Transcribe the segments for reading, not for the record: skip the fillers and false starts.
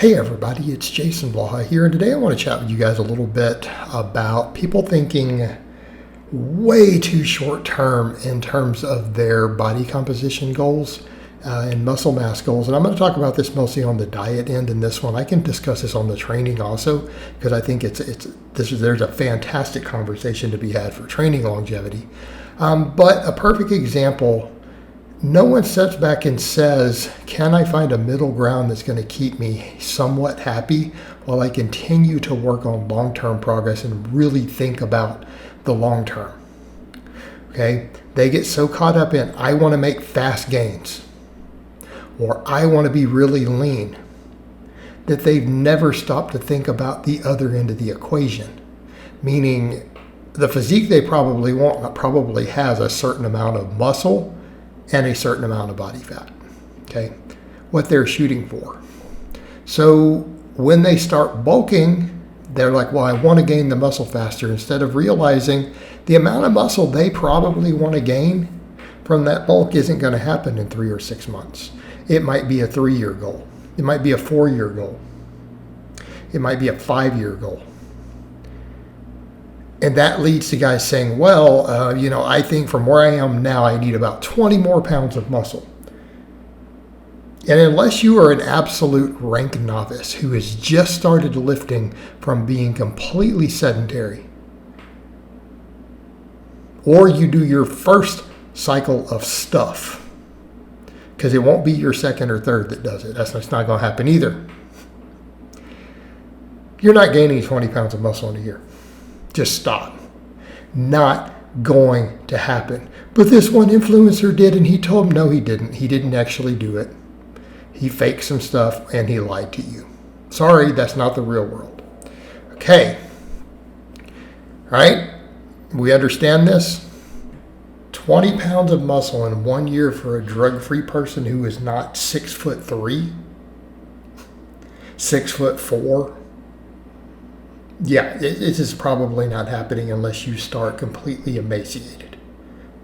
Hey everybody, it's Jason Blaha here, and today I want to chat with you guys a little bit about people thinking way too short term in terms of their body composition goals and muscle mass goals. And I'm going to talk about this mostly on the diet end in this one. I can discuss this on the training also, because I think there's a fantastic conversation to be had for training longevity. But a perfect example, no one steps back and says, can I find a middle ground that's going to keep me somewhat happy while I continue to work on long-term progress and really think about the long term? Okay? They get so caught up in, I want to make fast gains, or I want to be really lean, that they've never stopped to think about the other end of the equation. Meaning, the physique they probably want probably has a certain amount of muscle and a certain amount of body fat, okay? What they're shooting for. So when they start bulking, they're like, well, I want to gain the muscle faster, instead of realizing the amount of muscle they probably want to gain from that bulk isn't going to happen in 3 or 6 months. It might be a 3-year goal. It might be a 4-year goal. It might be a 5-year goal. And that leads to guys saying, well, I think from where I am now, I need about 20 more pounds of muscle. And unless you are an absolute rank novice who has just started lifting from being completely sedentary, or you do your first cycle of stuff, because it won't be your second or third that does it. That's not going to happen either. You're not gaining 20 pounds of muscle in a year. Just stop. Not going to happen. But this one influencer did, and he told him, no, he didn't. He didn't actually do it. He faked some stuff, and he lied to you. Sorry, that's not the real world. Okay. All right? We understand this? 20 pounds of muscle in 1 year for a drug-free person who is not 6'3", 6'4". Yeah, it is probably not happening unless you start completely emaciated.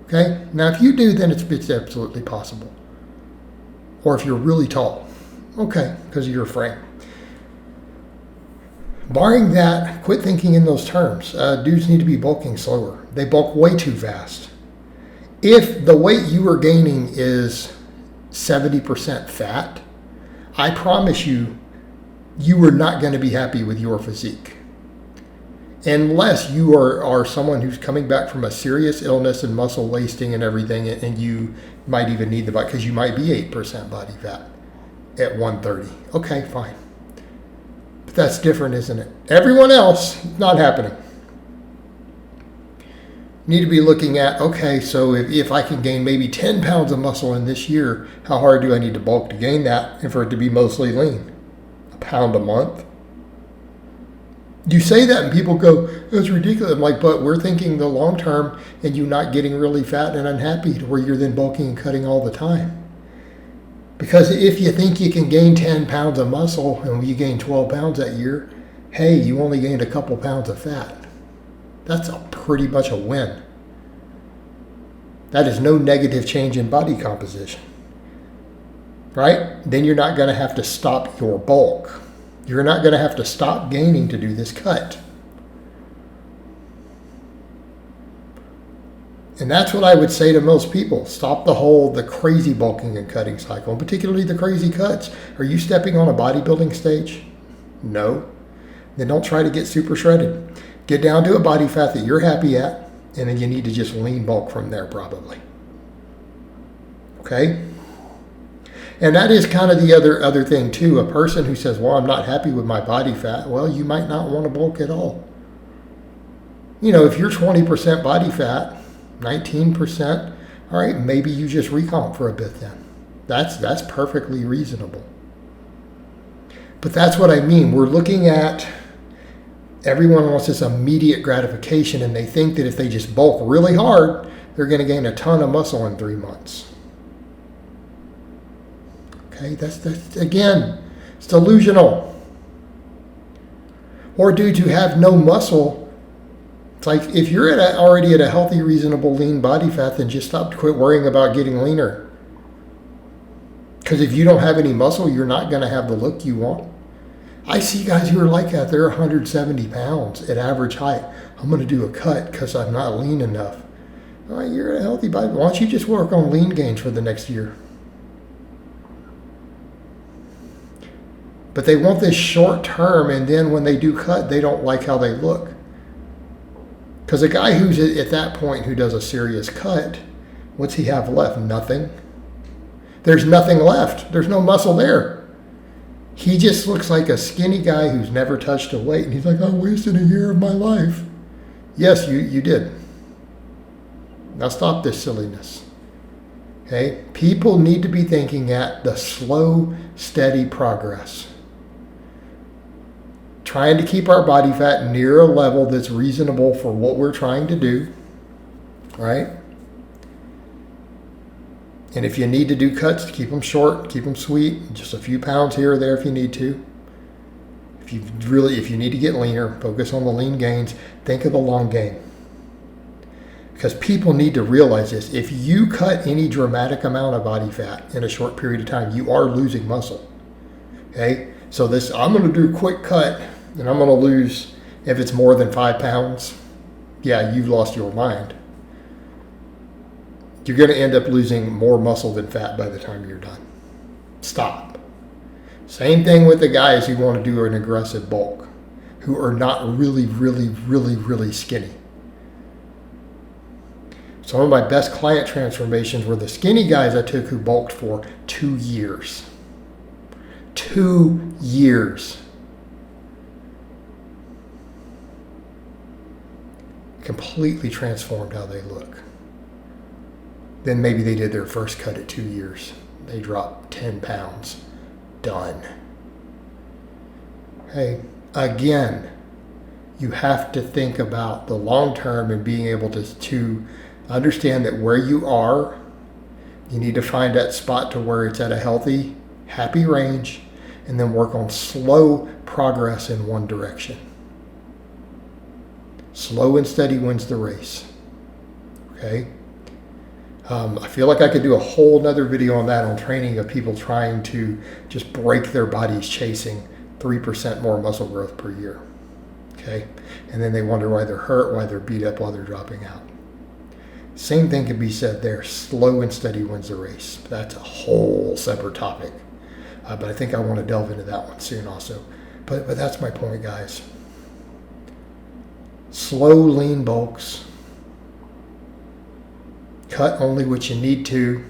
Okay? Now, if you do, then it's absolutely possible. Or if you're really tall. Okay, because of your frame. Barring that, quit thinking in those terms. Dudes need to be bulking slower. They bulk way too fast. If the weight you are gaining is 70% fat, I promise you, you are not going to be happy with your physique. Unless you are someone who's coming back from a serious illness and muscle wasting and everything, and you might even need the body, because you might be 8% body fat at 130. Okay, fine. But that's different, isn't it? Everyone else, not happening. You need to be looking at, okay, so if I can gain maybe 10 pounds of muscle in this year, how hard do I need to bulk to gain that and for it to be mostly lean? A pound a month? You say that and people go, that's ridiculous. I'm like, but we're thinking the long term and you not getting really fat and unhappy to where you're then bulking and cutting all the time. Because if you think you can gain 10 pounds of muscle and you gain 12 pounds that year, hey, you only gained a couple pounds of fat. That's pretty much a win. That is no negative change in body composition. Right? Then you're not going to have to stop your bulk. You're not going to have to stop gaining to do this cut. And that's what I would say to most people. Stop the crazy bulking and cutting cycle, and particularly the crazy cuts. Are you stepping on a bodybuilding stage? No. Then don't try to get super shredded. Get down to a body fat that you're happy at, and then you need to just lean bulk from there probably. Okay? And that is kind of the other thing too. A person who says, well, I'm not happy with my body fat. Well, you might not want to bulk at all. If you're 20% body fat, 19%, all right, maybe you just recomp for a bit then. That's perfectly reasonable. But that's what I mean. We're looking at, everyone wants this immediate gratification, and they think that if they just bulk really hard, they're going to gain a ton of muscle in 3 months. Okay, that's again, it's delusional. Or dudes who have no muscle, it's like if you're already at a healthy, reasonable, lean body fat, then just quit worrying about getting leaner. Because if you don't have any muscle, you're not going to have the look you want. I see guys who are like that. They're 170 pounds at average height. I'm going to do a cut because I'm not lean enough. All right, you're a healthy body. Why don't you just work on lean gains for the next year? But they want this short term, and then when they do cut, they don't like how they look. Because a guy who's at that point who does a serious cut, what's he have left? Nothing. There's nothing left. There's no muscle there. He just looks like a skinny guy who's never touched a weight. And he's like, I wasted a year of my life. Yes, you did. Now stop this silliness. Okay? People need to be thinking at the slow, steady progress. Trying to keep our body fat near a level that's reasonable for what we're trying to do. Right? And if you need to do cuts, keep them short, keep them sweet, just a few pounds here or there if you need to. If you need to get leaner, focus on the lean gains. Think of the long game. Because people need to realize this. If you cut any dramatic amount of body fat in a short period of time, you are losing muscle. Okay? So I'm going to do a quick cut, and I'm going to lose, if it's more than 5 pounds, yeah, you've lost your mind. You're going to end up losing more muscle than fat by the time you're done. Stop. Same thing with the guys who want to do an aggressive bulk, who are not really, really, really, really skinny. Some of my best client transformations were the skinny guys I took who bulked for 2 years. 2 years. Completely transformed how they look. Then maybe they did their first cut at 2 years. They dropped 10 pounds. Done. Hey, again, you have to think about the long term and being able to understand that where you are, you need to find that spot to where it's at a healthy, happy range, and then work on slow progress in one direction. Slow and steady wins the race. Okay? I feel like I could do a whole nother video on that, on training of people trying to just break their bodies chasing 3% more muscle growth per year. Okay? And then they wonder why they're hurt, why they're beat up, why they're dropping out. Same thing can be said there. Slow and steady wins the race. That's a whole separate topic. But I think I want to delve into that one soon also. But that's my point, guys. Slow, lean bulks. Cut only what you need to.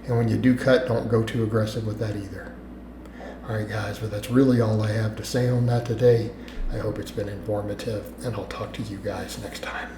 And when you do cut, don't go too aggressive with that either. All right, guys, but that's really all I have to say on that today. I hope it's been informative, and I'll talk to you guys next time.